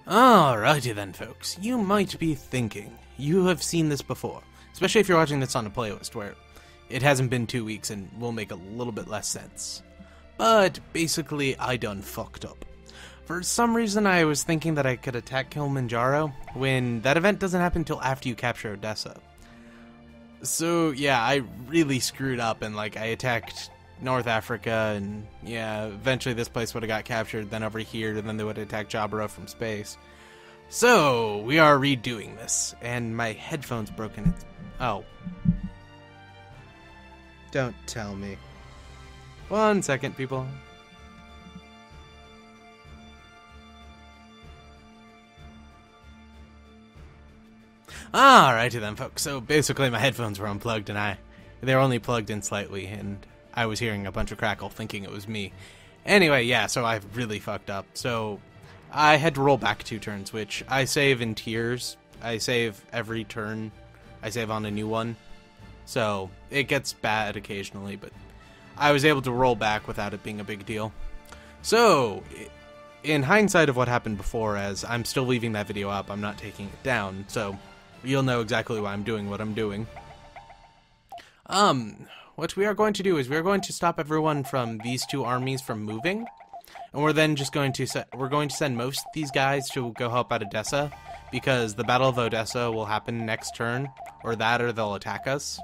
Alrighty then, folks. You might be thinking, you have seen this before, especially if you're watching this on a playlist where it hasn't been 2 weeks and will make a little bit less sense. But basically, I done fucked up. For some reason, I was thinking that I could attack Kilimanjaro when that event doesn't happen until after you capture Odessa. So yeah, I really screwed up and I attacked North Africa, and yeah, eventually this place would have got captured, then over here, and then they would attack Yabou from space. So, we are redoing this, and my headphone's broken. Oh. Don't tell me. 1 second, people. Alrighty then, folks. So, basically my headphones were unplugged, and they were only plugged in slightly, and I was hearing a bunch of crackle thinking it was me. Anyway, yeah, so I really fucked up. So I had to roll back 2 turns, which I save in tiers. I save every turn. I save on a new one. So it gets bad occasionally, but I was able to roll back without it being a big deal. So, in hindsight of what happened before, as I'm still leaving that video up, I'm not taking it down, so you'll know exactly why I'm doing what I'm doing. What we are going to do is we are going to stop everyone from these 2 armies from moving, and we're then just going to send most of these guys to go help out Odessa, because the Battle of Odessa will happen next turn, or they'll attack us.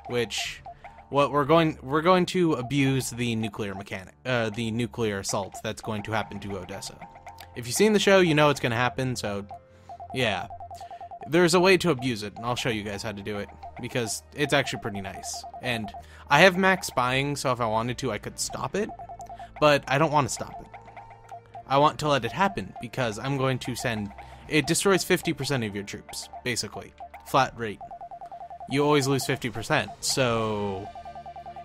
Which, we're going to abuse the nuclear the nuclear assault that's going to happen to Odessa. If you've seen the show, you know it's going to happen. So, yeah. There's a way to abuse it, and I'll show you guys how to do it, because it's actually pretty nice. And I have max spying, so if I wanted to, I could stop it, but I don't want to stop it. I want to let it happen, because I'm going to send... It destroys 50% of your troops, basically. Flat rate. You always lose 50%, so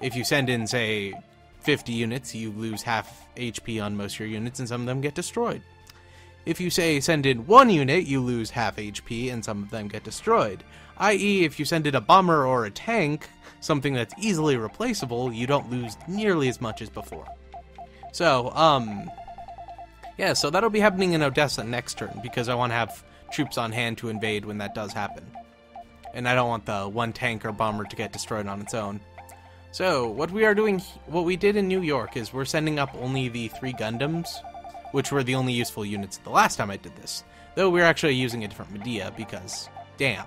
if you send in, say, 50 units, you lose half HP on most of your units, and some of them get destroyed. If you say send in 1 unit, you lose half HP and some of them get destroyed. I.e., if you send in a bomber or a tank, something that's easily replaceable, you don't lose nearly as much as before. So, yeah, so that'll be happening in Odessa next turn, because I want to have troops on hand to invade when that does happen. And I don't want the 1 tank or bomber to get destroyed on its own. So, what we did in New York is we're sending up only the 3 Gundams, which were the only useful units the last time I did this. Though we're actually using a different Medea, because, damn.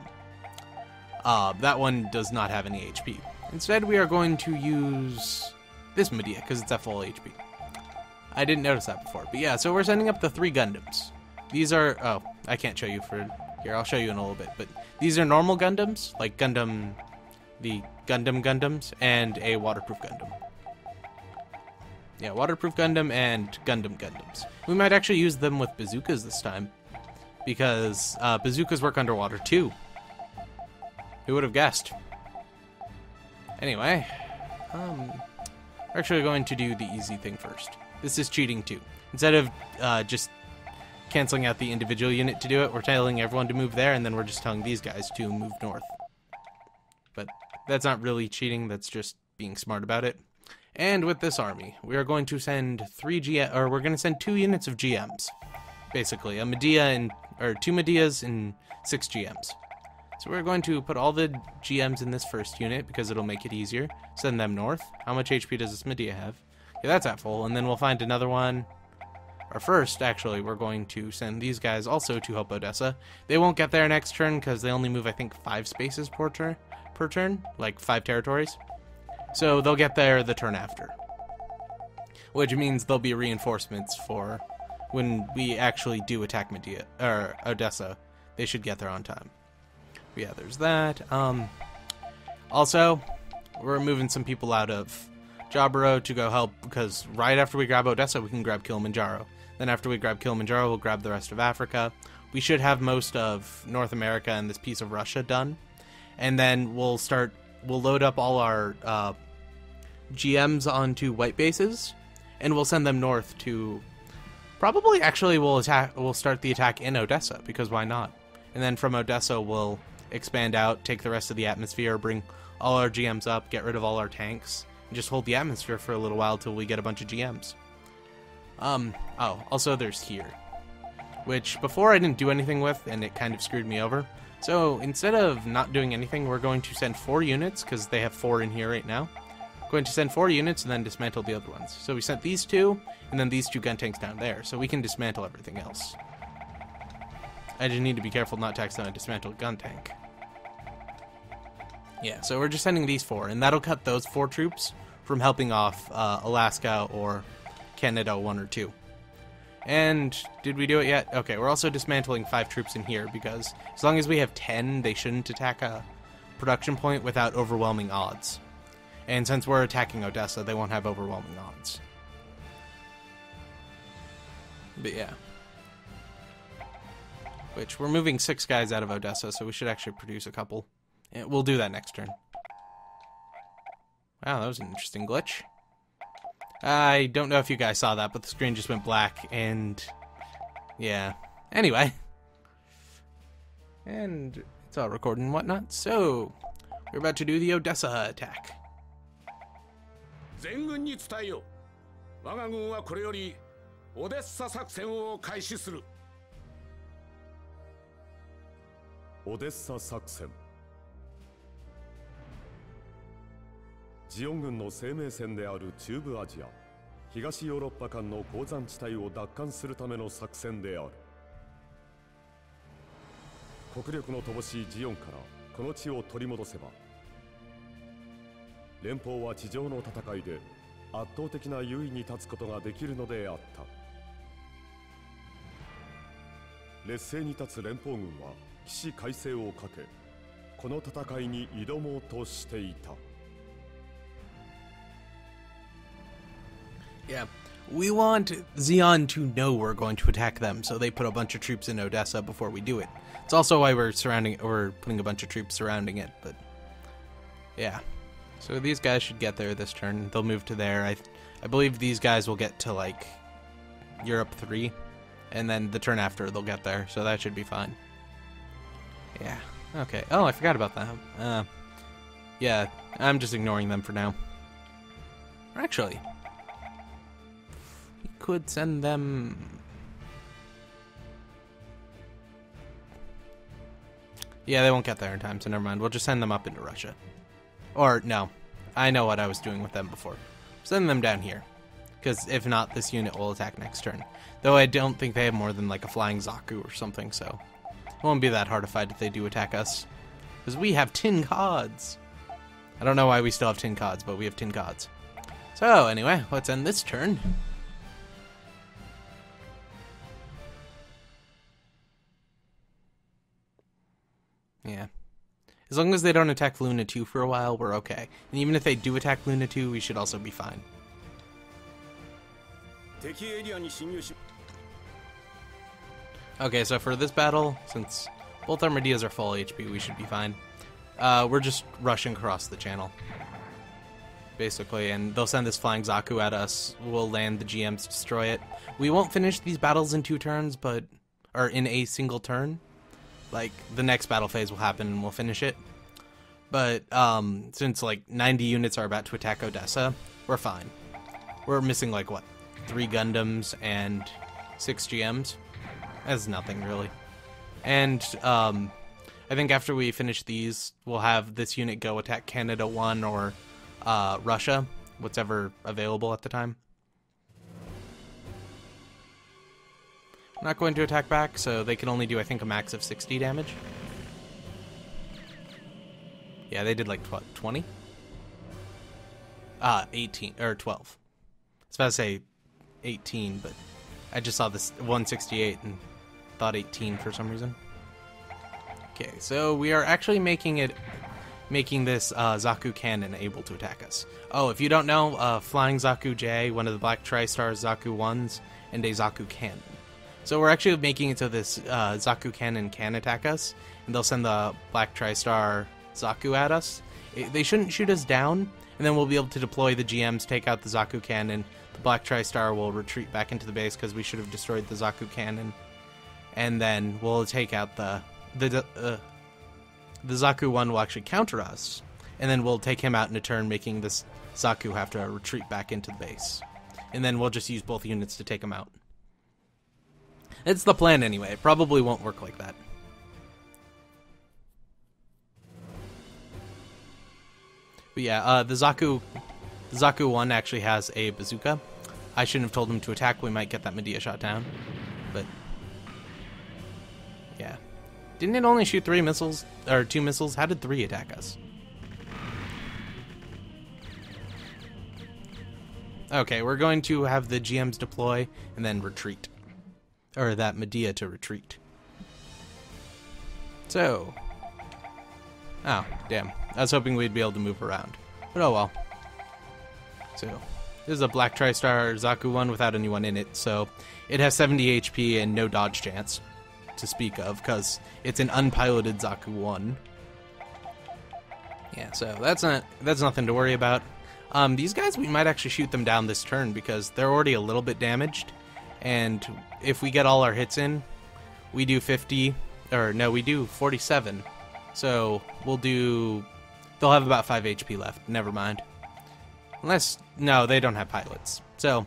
That one does not have any HP. Instead, we are going to use this Medea, because it's at full HP. I didn't notice that before. But yeah, so we're sending up the 3 Gundams. These are... Oh, I can't show you for... Here, I'll show you in a little bit. But these are normal Gundams, like Gundam... The Gundams, and a waterproof Gundam. Yeah, waterproof Gundam and Gundams. We might actually use them with bazookas this time, because bazookas work underwater too. Who would have guessed? Anyway, we're actually going to do the easy thing first. This is cheating too. Instead of just canceling out the individual unit to do it, we're telling everyone to move there, and then we're just telling these guys to move north. But that's not really cheating, that's just being smart about it. And with this army, we are going to send 2 units of GMs. Basically, a Medea or 2 Medeas and 6 GMs. So we're going to put all the GMs in this first unit, because it'll make it easier. Send them north. How much HP does this Medea have? Yeah, that's at full, and then we'll find another one. Or first, actually, we're going to send these guys also to help Odessa. They won't get there next turn, because they only move, I think, 5 spaces per turn, like 5 territories. So they'll get there the turn after. Which means there'll be reinforcements for when we actually do attack Medea, or Odessa. They should get there on time. But yeah, there's that. Also, we're moving some people out of Yabou to go help, because right after we grab Odessa, we can grab Kilimanjaro. Then after we grab Kilimanjaro, we'll grab the rest of Africa. We should have most of North America and this piece of Russia done. And then we'll load up all our GMs onto white bases, and we'll send them north to... Probably, actually, we'll start the attack in Odessa, because why not? And then from Odessa, we'll expand out, take the rest of the atmosphere, bring all our GMs up, get rid of all our tanks, and just hold the atmosphere for a little while till we get a bunch of GMs. Oh, also there's here. which before I didn't do anything with, and it kind of screwed me over. So instead of not doing anything, we're going to send 4 units, because they have 4 in here right now. Going to send 4 units and then dismantle the other ones. So we sent these 2, and then these 2 gun tanks down there, so we can dismantle everything else. I just need to be careful not to accidentally dismantle a gun tank. Yeah, so we're just sending these 4, and that'll cut those 4 troops from helping off Alaska or Canada 1 or 2. And did we do it yet? Okay, we're also dismantling 5 troops in here, because as long as we have 10, they shouldn't attack a production point without overwhelming odds. And since we're attacking Odessa, they won't have overwhelming odds. But yeah. Which, we're moving 6 guys out of Odessa, so we should actually produce a couple. And we'll do that next turn. Wow, that was an interesting glitch. I don't know if you guys saw that, but the screen just went black, and yeah. Anyway. And it's all recording and whatnot, so we're about to do the Odessa attack. 全軍に伝えよ。我が軍はこれよりオデッサ作戦を開始する。オデッサ作戦。ジオン軍の生命線である中部アジア、東ヨーロッパ間の鉱山地帯を奪還するための作戦である。国力の乏しいジオンからこの地を取り戻せば、連邦は地上の戦いで圧倒的な優位に立つことができるのであった。劣勢に立つ連邦軍は起死回生をかけ、この戦いに挑もうとしていた。Yeah, we want Xi'an to know we're going to attack them, so they put a bunch of troops in Odessa before we do it. It's also why we're putting a bunch of troops surrounding it, but yeah. So these guys should get there this turn. They'll move to there. I believe these guys will get to, like, Europe 3, and then the turn after they'll get there, so that should be fine. Yeah, okay. Oh, I forgot about that. Yeah, I'm just ignoring them for now. Actually, we could send them... Yeah, they won't get there in time, so never mind. We'll just send them up into Russia. Or, no. I know what I was doing with them before. Send them down here. Because if not, this unit will attack next turn. Though I don't think they have more than, like, a flying Zaku or something, so... It won't be that hard to fight if they do attack us. Because we have tin cods! I don't know why we still have tin cods, but we have tin cods. So, anyway, let's end this turn. Yeah. As long as they don't attack Luna 2 for a while, we're okay. And even if they do attack Luna 2, we should also be fine. Okay, so for this battle, since both Armadillos are full HP, we should be fine. We're just rushing across the channel, basically, and they'll send this flying Zaku at us. We'll land the GMs to destroy it. We won't finish these battles in 2 turns, or in a single turn. Like, the next battle phase will happen and we'll finish it. But, since, like, 90 units are about to attack Odessa, we're fine. We're missing, like, what, 3 Gundams and 6 GMs? That's nothing, really. And, I think after we finish these, we'll have this unit go attack Canada 1 or, Russia, whatever available at the time. I'm not going to attack back, so they can only do, I think, a max of 60 damage. Yeah, they did like 20? 18, or 12. I was about to say 18, but I just saw this 168 and thought 18 for some reason. Okay, so we are actually making this Zaku cannon able to attack us. Oh, if you don't know, Flying Zaku J, one of the Black Tri-Star Zaku 1s, and a Zaku cannon. So we're actually making it so this Zaku cannon can attack us, and they'll send the Black Tri-Star Zaku at us. They shouldn't shoot us down, and then we'll be able to deploy the GMs, take out the Zaku cannon. The Black Tri-Star will retreat back into the base because we should have destroyed the Zaku cannon. And then we'll take out the Zaku 1 will actually counter us, and then we'll take him out in a turn, making this Zaku have to retreat back into the base. And then we'll just use both units to take him out. It's the plan anyway. It probably won't work like that. But yeah, the Zaku 1 actually has a bazooka. I shouldn't have told him to attack. We might get that Medea shot down. But yeah. Didn't it only shoot 3 missiles, or 2 missiles? How did 3 attack us? Okay, we're going to have the GMs deploy and then retreat. Or that Medea to retreat. So. Oh, damn. I was hoping we'd be able to move around. But oh well. So, this is a Black TriStar Zaku 1 without anyone in it, so it has 70 HP and no dodge chance to speak of, because it's an unpiloted Zaku 1. Yeah, so that's nothing to worry about. These guys, we might actually shoot them down this turn, because they're already a little bit damaged, and if we get all our hits in, we do 50, or no, we do 47. So, they'll have about 5 HP left, never mind. Unless, no, they don't have pilots. So,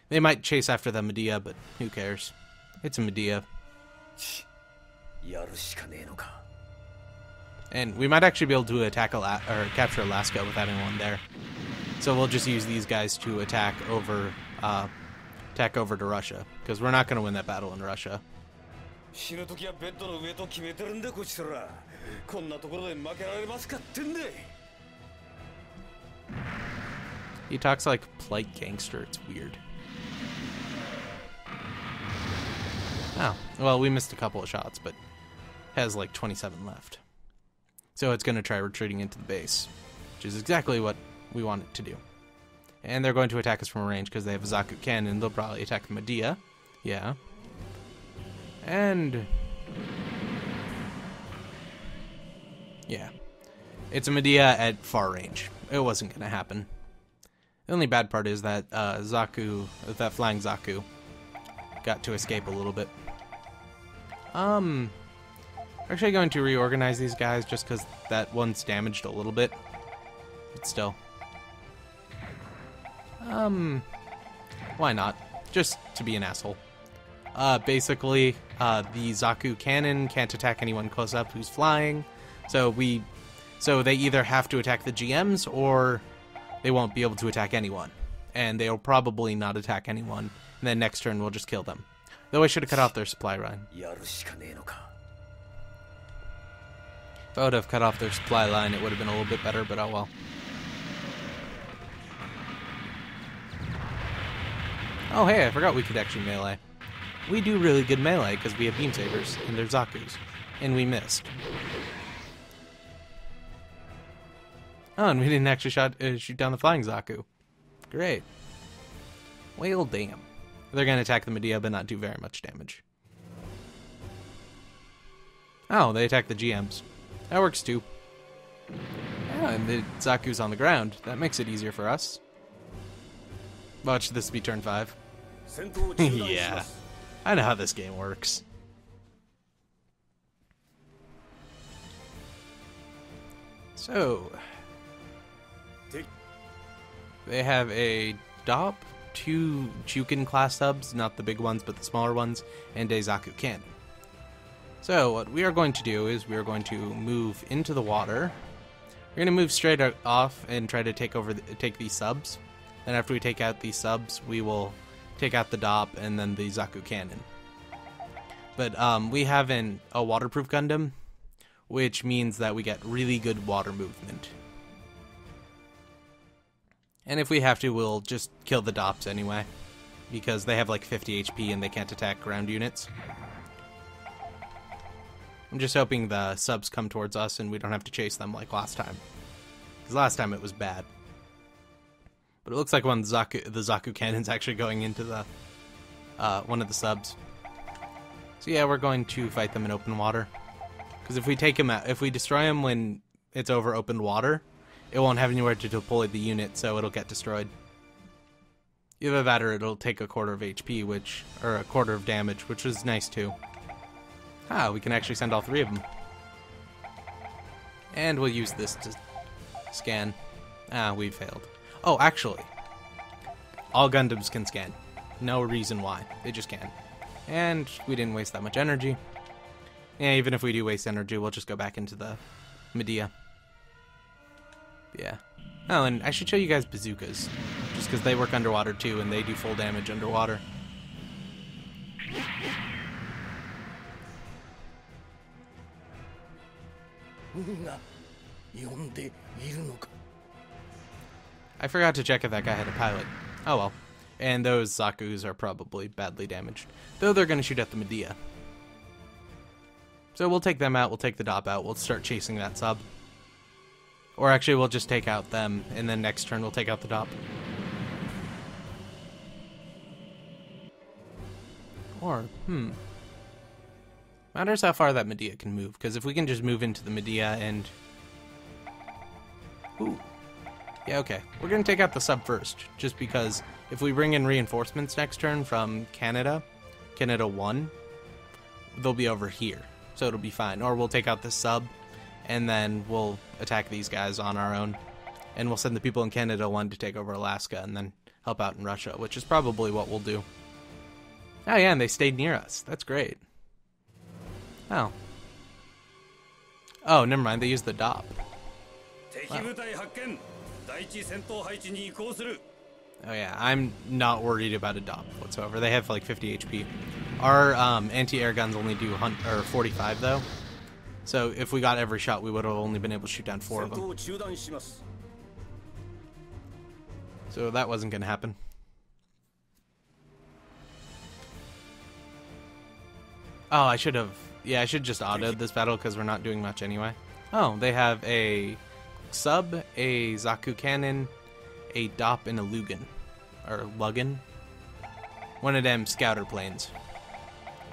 they might chase after the Medea, but who cares? It's a Medea. And we might actually be able to attack or capture Alaska without anyone there. So we'll just use these guys to attack over to Russia, because we're not going to win that battle in Russia. He talks like polite gangster. It's weird. Oh, well, we missed a couple of shots, but has like 27 left. So it's going to try retreating into the base, which is exactly what we want it to do. And they're going to attack us from range because they have a Zaku cannon. They'll probably attack the Medea. Yeah. And yeah. It's a Medea at far range. It wasn't going to happen. The only bad part is that that flying Zaku got to escape a little bit. We're actually going to reorganize these guys just because that one's damaged a little bit. But still. Why not? Just to be an asshole. Basically, the Zaku cannon can't attack anyone close up who's flying. So they either have to attack the GMs or they won't be able to attack anyone. And they'll probably not attack anyone. And then next turn we'll just kill them. Though I should have cut off their supply line. If I would have cut off their supply line, it would have been a little bit better, but oh well. Oh hey, I forgot we could actually melee. We do really good melee because we have beam sabers and they're Zakus. And we missed. Oh, and we didn't actually shoot down the flying Zaku. Great. Well, damn. They're going to attack the Medea, but not do very much damage. Oh, they attack the GMs. That works too. Yeah, and the Zaku's on the ground. That makes it easier for us. Watch this be turn 5. Yeah. I know how this game works. So they have a DOP, 2 Jukin class subs, not the big ones but the smaller ones, and a Zaku cannon. So what we are going to do is we are going to move into the water. We're going to move straight off and try to take these subs. And after we take out these subs, we will take out the DOP and then the Zaku cannon. But we have a waterproof Gundam, which means that we get really good water movement. And if we have to, we'll just kill the DOPs anyway, because they have like 50 HP and they can't attack ground units. I'm just hoping the subs come towards us and we don't have to chase them like last time. Because last time it was bad. But it looks like the Zaku cannon's actually going into the one of the subs. So yeah, we're going to fight them in open water. Because if we take him out, if we destroy him when it's over open water, it won't have anywhere to deploy the unit, so it'll get destroyed. Either that or it'll take a quarter of HP, or a quarter of damage, which is nice too. Ah, we can actually send all 3 of them. And we'll use this to scan. Ah, we failed. Oh, actually, all Gundams can scan. No reason why. They just can. And we didn't waste that much energy. Yeah, even if we do waste energy, we'll just go back into the Medea. Yeah. Oh, and I should show you guys bazookas. Just because they work underwater too, and they do full damage underwater. I forgot to check if that guy had a pilot. Oh well. And those Zaku's are probably badly damaged. Though they're going to shoot at the Medea. So we'll take them out, we'll take the Dop out, we'll start chasing that sub. Or actually we'll just take out them, and then next turn we'll take out the Dop. Or, matters how far that Medea can move, because if we can just move into the Medea and... Ooh. Yeah, okay. We're going to take out the sub first, just because if we bring in reinforcements next turn from Canada 1, they'll be over here. So it'll be fine. Or we'll take out the sub, and then we'll attack these guys on our own. And we'll send the people in Canada 1 to take over Alaska, and then help out in Russia, which is probably what we'll do. Oh yeah, and they stayed near us. That's great. Oh. Oh, never mind. They used the Dop. Wow. Oh yeah, I'm not worried about a Dop whatsoever. They have like 50 HP. Our anti-air guns only do 45 though. So if we got every shot, we would have only been able to shoot down 4 of them. So that wasn't going to happen. Oh, I should have... Yeah, I should just autoed this battle because we're not doing much anyway. Oh, they have a sub, a Zaku cannon, a Dop, and a Lugan. Or Lugan. One of them scouter planes.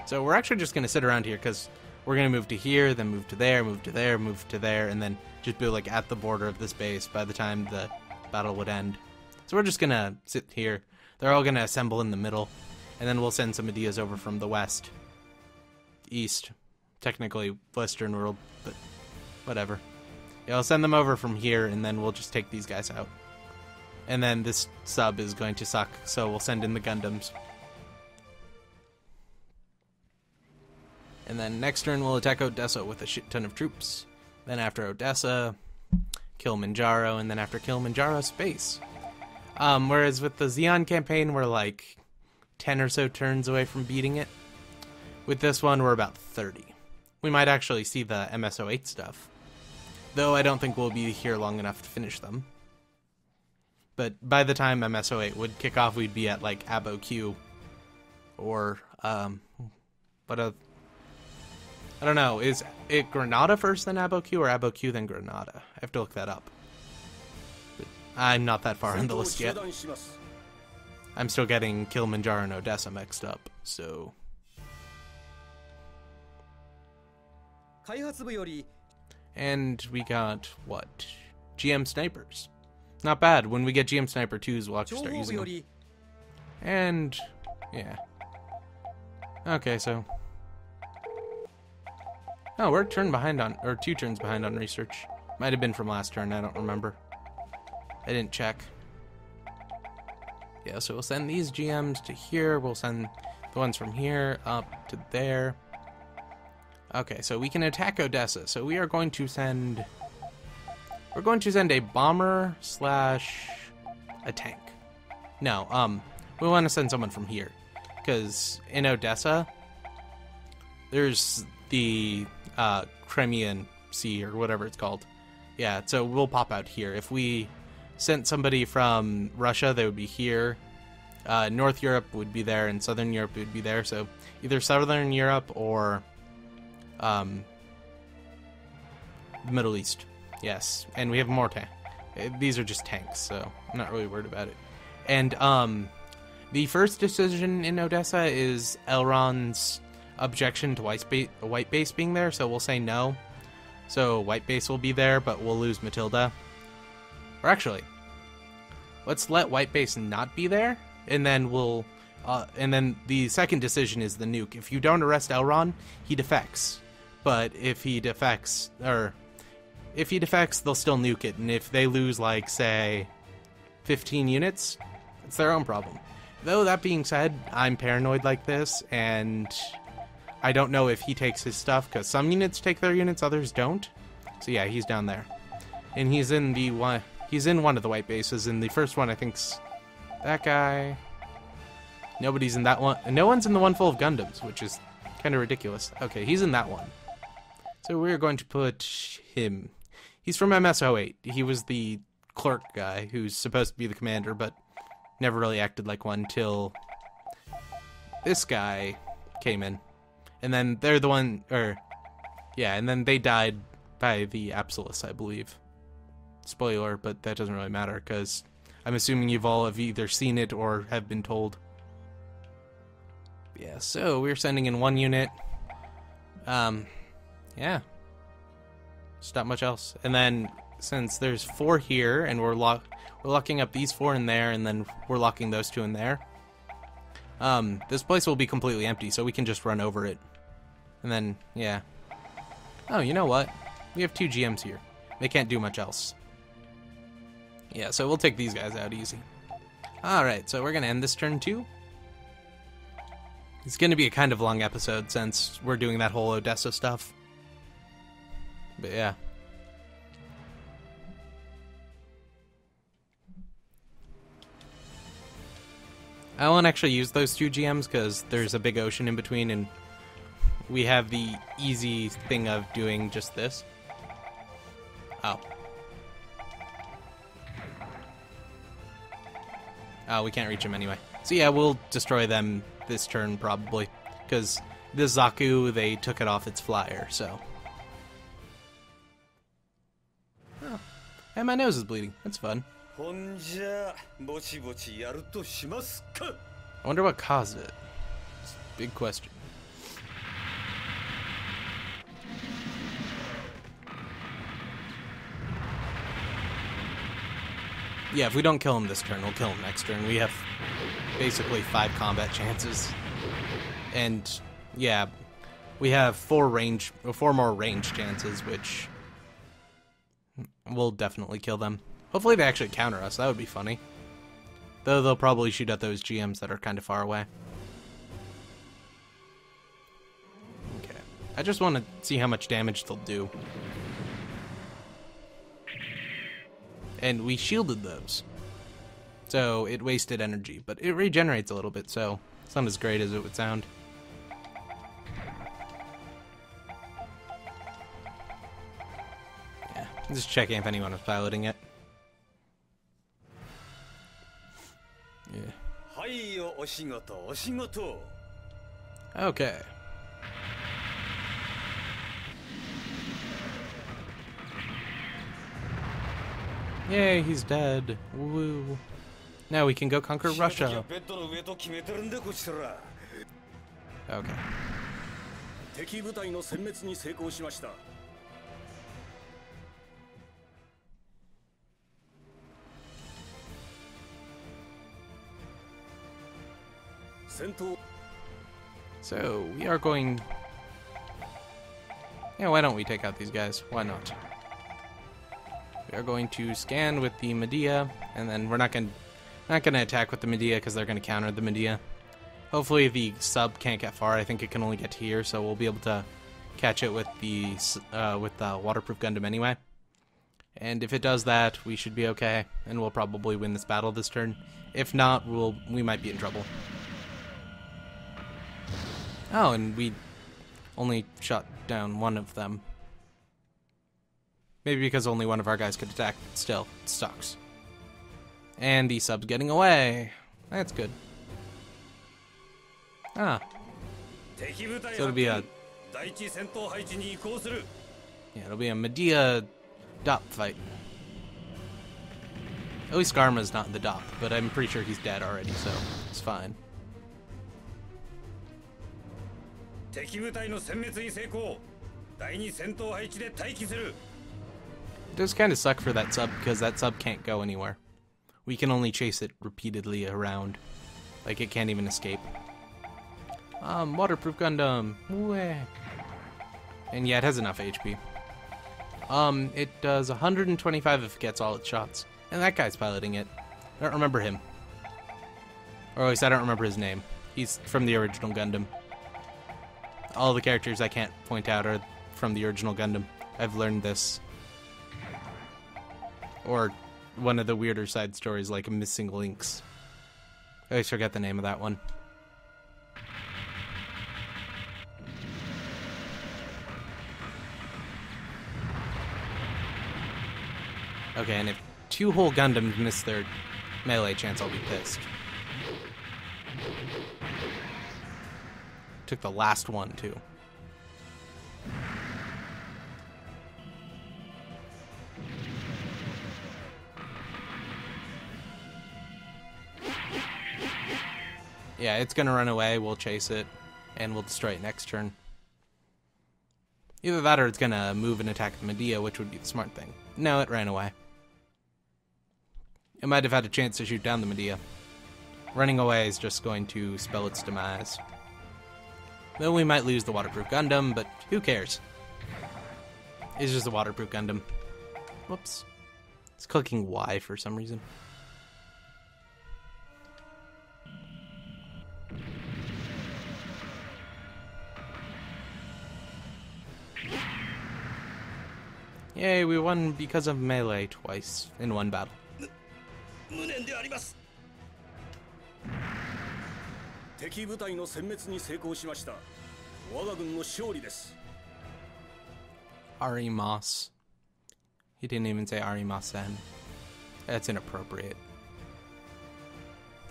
So we're actually just going to sit around here because we're going to move to here, then move to there, move to there, move to there, and then just be like at the border of this base by the time the battle would end. So we're just going to sit here. They're all going to assemble in the middle, and then we'll send some Medeas over from the west. East. Technically Western world, but whatever. Yeah, I'll send them over from here, and then we'll just take these guys out. And then this sub is going to suck, so we'll send in the Gundams. And then next turn we'll attack Odessa with a shit ton of troops. Then after Odessa, Kilimanjaro, and then after Kilimanjaro, space. Whereas with the Gihren campaign, we're like 10 or so turns away from beating it. With this one, we're about 30. We might actually see the MSO8 stuff. Though I don't think we'll be here long enough to finish them. But by the time MSO8 would kick off, we'd be at like Abo Q. Or, I don't know, is it Granada first then Abo Q, or Abo Q then Granada? I have to look that up. But I'm not that far on the list yet. I'm still getting Kilimanjaro and Odessa mixed up, so... And we got, what? GM snipers. Not bad. When we get GM Sniper 2s, we'll actually start using them. And, yeah. Okay, so... Oh, we're a turn behind on, or 2 turns behind on research. Might have been from last turn, I don't remember. I didn't check. Yeah, so we'll send these GMs to here. We'll send the ones from here up to there. Okay, so we can attack Odessa. So we are going to send... We're going to send a bomber / a tank. No, we want to send someone from here. Because in Odessa, there's the Crimean Sea or whatever it's called. Yeah, so we'll pop out here. If we sent somebody from Russia, they would be here. North Europe would be there, and Southern Europe would be there. So either Southern Europe or the Middle East. Yes, and we have more tanks. These are just tanks, so I'm not really worried about it. And the first decision in Odessa is Elrond's objection to white base being there, so we'll say no. So white base will be there, but we'll lose Matilda. Or actually, let's let white base not be there, and then we'll... and then the second decision is the nuke. If you don't arrest Elrond, he defects. But if he defects, they'll still nuke it. And if they lose, like, say, 15 units, it's their own problem. Though that being said, I'm paranoid like this, and I don't know if he takes his stuff, because some units take their units, others don't. So yeah, he's down there. And he's in one of the white bases, and the first one I think's that guy. Nobody's in that one. No one's in the one full of Gundams, which is kind of ridiculous. Okay, he's in that one. So we're going to put him. He's from MS-08. He was the clerk guy who's supposed to be the commander, but never really acted like one till this guy came in. And then they're the one, and then they died by the Absolus, I believe. Spoiler, but that doesn't really matter, because I'm assuming you've all have either seen it or have been told. Yeah, so we're sending in one unit. Yeah. Just not much else. And then, since there's 4 here, and we're locking up these 4 in there, and then we're locking those 2 in there, this place will be completely empty, so we can just run over it. And then, yeah. Oh, you know what? We have 2 GMs here. They can't do much else. Yeah, so we'll take these guys out easy. Alright, so we're going to end this turn too. It's going to be a kind of long episode since we're doing that whole Odessa stuff. But yeah. I won't actually use those 2 GMs because there's a big ocean in between, and we have the easy thing of doing just this. Oh. Oh, we can't reach them anyway. So yeah, we'll destroy them this turn probably, because this Zaku, they took it off its flyer, so. Oh. And my nose is bleeding. That's fun. I wonder what caused it. It's a big question. Yeah, if we don't kill him this turn, we'll kill him next turn. We have basically 5 combat chances. And, yeah, we have 4 more range chances, which will definitely kill them. Hopefully they actually counter us. That would be funny. Though they'll probably shoot at those GMs that are kind of far away. Okay. I just want to see how much damage they'll do. And we shielded those. So it wasted energy, but it regenerates a little bit, so it's not as great as it would sound. Yeah, just checking if anyone was piloting it. Yeah. Okay. Yay, he's dead. Woo. Now we can go conquer Russia. Okay. So, we are going... Yeah, why don't we take out these guys? Why not? We are going to scan with the Medea, and then we're not going to attack with the Medea because they're going to counter the Medea. Hopefully the sub can't get far. I think it can only get to here, so we'll be able to catch it with the waterproof Gundam anyway. And if it does that, we should be okay, and we'll probably win this battle this turn. If not, we might be in trouble. Oh, and we only shot down one of them. Maybe because only one of our guys could attack. Still, it sucks. And the sub's getting away. That's good. Ah. So it'll be a... Yeah, it'll be a Medea DOP fight. At least Garma's not in the DOP, but I'm pretty sure he's dead already, so it's fine. It does kind of suck for that sub, because that sub can't go anywhere. We can only chase it repeatedly around. Like, it can't even escape. Waterproof Gundam. Wah. And yeah, it has enough HP. It does 125 if it gets all its shots. And that guy's piloting it. I don't remember him. Or at least I don't remember his name. He's from the original Gundam. All the characters I can't point out are from the original Gundam. I've learned this. Or one of the weirder side stories like Missing Links. I always forget the name of that one. Okay, and if 2 whole Gundams miss their melee chance, I'll be pissed. Took the last one, too. Yeah, it's gonna run away, we'll chase it, and we'll destroy it next turn. Either that or it's gonna move and attack the Medea, which would be the smart thing. No, it ran away. It might have had a chance to shoot down the Medea. Running away is just going to spell its demise. Though we might lose the waterproof Gundam, but who cares? It's just a waterproof Gundam. Whoops. It's clicking Y for some reason. Yay, we won because of melee twice in one battle. 無念であります。敵部隊の殲滅に成功しました。我が軍の勝利です。Arimas. He didn't even say Arimasen. That's inappropriate.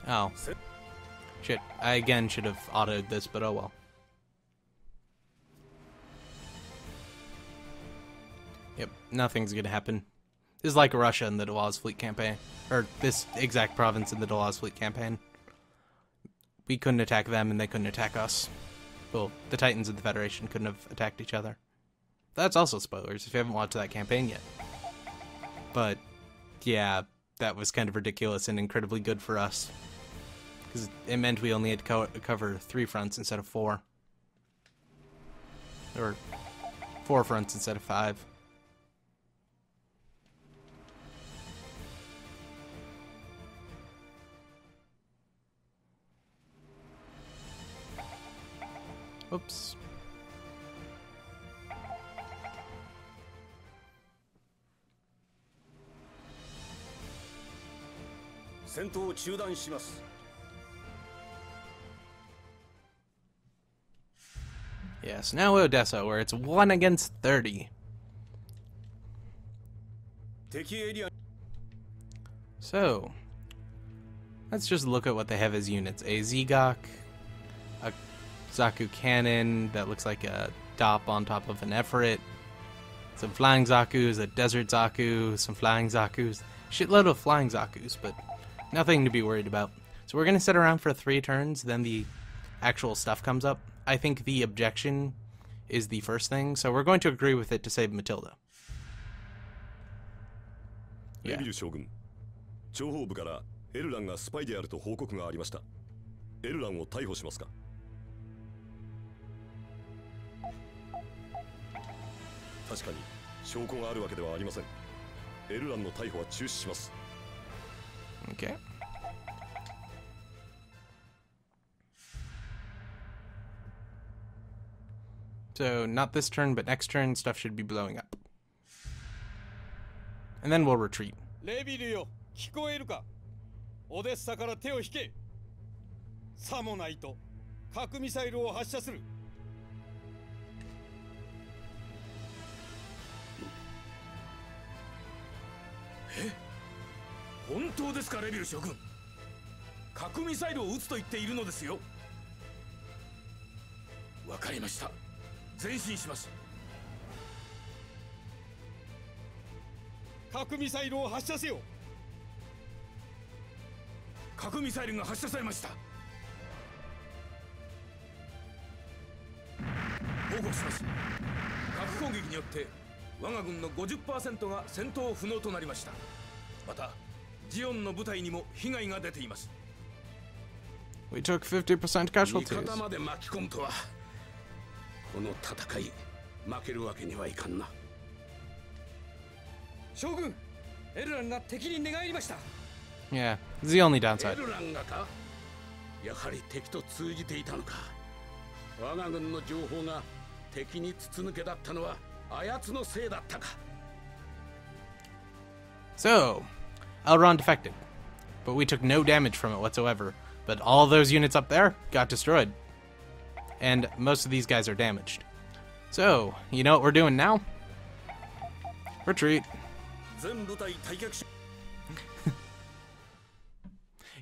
Oh. Shit, I again should have autoed this, but oh well. Yep, nothing's gonna happen. This is like Russia in the Delaz Fleet campaign. Or this exact province in the Delaz Fleet campaign. We couldn't attack them and they couldn't attack us. Well, the Titans of the Federation couldn't have attacked each other. That's also spoilers if you haven't watched that campaign yet. But, yeah, that was kind of ridiculous and incredibly good for us. Because it meant we only had to cover 3 fronts instead of 4. Or 4 fronts instead of 5. Oops. Yes, now Odessa, where it's 1 against 30. So, let's just look at what they have as units. A Zgok, a Zaku cannon that looks like a Dop on top of an Efret, some flying Zakus, a desert Zaku, some flying Zakus, shitload of flying Zakus, but nothing to be worried about. So we're going to sit around for 3 turns, then the actual stuff comes up. I think the objection is the first thing, so we're going to agree with it to save Matilda. Yeah. 諜報部からエルランがスパイであると報告がありました。エルランを逮捕しますか？確かに証拠があるわけではありません。エルランの逮捕は中止します。Okay. So, not this turn, but next turn, stuff should be blowing up. And then we'll retreat. レビルよ、聞こえるか？オデッサから手を引け。さもないと核ミサイルを発射する。本当ですか、レビル将軍。核ミサイルを撃つと言っているのですよ。わかりました。前進します。核ミサイルを発射せよ。核ミサイルが発射されました。報告します。核攻撃によって我が軍の 50% が戦闘不能となりました。またジオンの部隊にも被害が出ています。We took 50% casualties. 味方まで巻き込むとは、この戦い負けるわけにはいかんな。将軍、エルランが敵に寝返りました。Yeah, it's the only downside. エルランがか？やはり敵と通じていたのか。我が軍の情報が敵に筒抜けだったのはあやつのせいだったか。 So, Elrond defected, but we took no damage from it whatsoever. But all those units up there got destroyed. And most of these guys are damaged. So, you know what we're doing now? Retreat.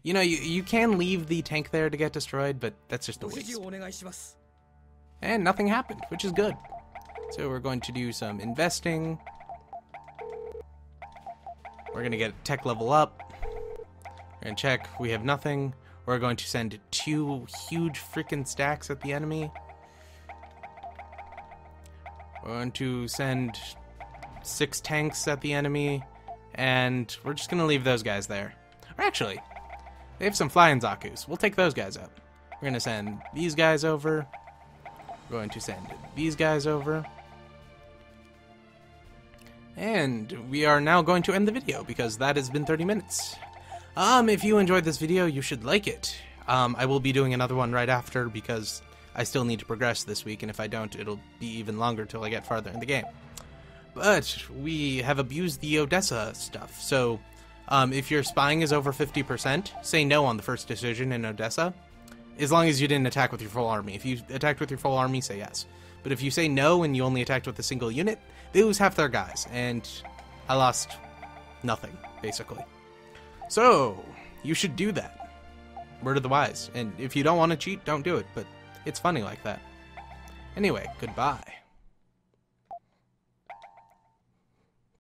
You know, you can leave the tank there to get destroyed, but that's just a waste. And nothing happened, which is good. So we're going to do some investing. We're going to get tech level up. We're going to check. We have nothing. We're going to send 2 huge freaking stacks at the enemy. We're going to send 6 tanks at the enemy. And we're just going to leave those guys there. Or actually, they have some flying Zakus. We'll take those guys out. We're going to send these guys over. We're going to send these guys over. And we are now going to end the video because that has been 30 minutes. If you enjoyed this video, you should like it. I will be doing another one right after because I still need to progress this week, and if I don't, it'll be even longer till I get farther in the game. But we have abused the Odessa stuff, so if your spying is over 50%, say no on the first decision in Odessa, as long as you didn't attack with your full army. If you attacked with your full army, say yes. But if you say no and you only attacked with a single unit, they lose half their guys, and I lost nothing, basically. So, you should do that. Word of the wise. And if you don't want to cheat, don't do it, but it's funny like that. Anyway, goodbye.